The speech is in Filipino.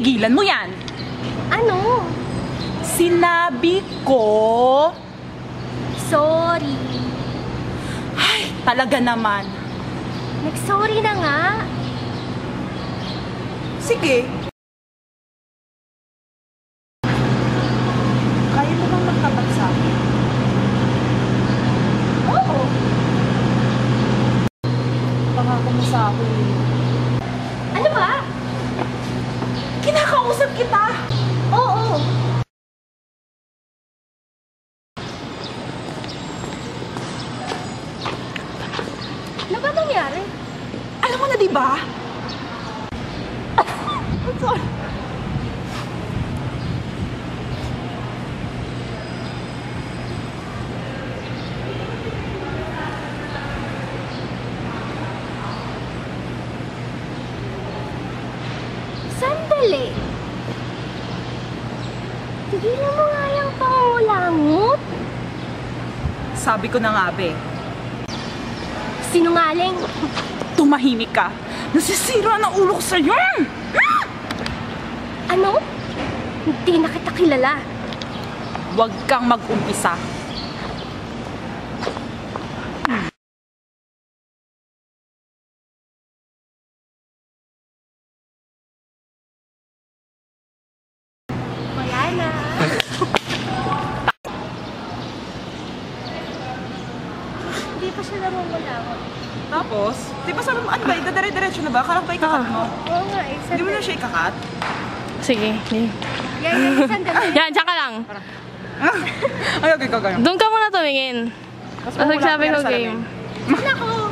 Tigilan mo yan. Ano? Sinabi ko... Sorry. Ay, talaga naman. Nag-sorry na nga. Sige. Kaya mo bang magtapat sa akin? Oo. Pangako mo sa akin. Ano ba? Kinakausap kita. Oo. Ano ba nangyari? Alam mo na, di ba? I'm sorry. Sandali. Tigilan mo nga yung pangulangot. Sabi ko na nga, be. Sinungaling. Tumahimik ka. Nasisira ng ulo ko sa'yo! Ano? Hindi na kita kilala. Huwag kang mag-umpisa. Wala na. Hindi pa siya namumulangot. Tapos, di ba sabi mo, ano ba, idadire-diretso na ba? Karang pa ikakat mo? Oo nga eh. Hindi mo na siya ikakat? Sige. Yan, sandali. Yan, tsaka lang. Ay, okay, gagawin. Doon ka muna tumingin. Tapos sabi ko game. Nako!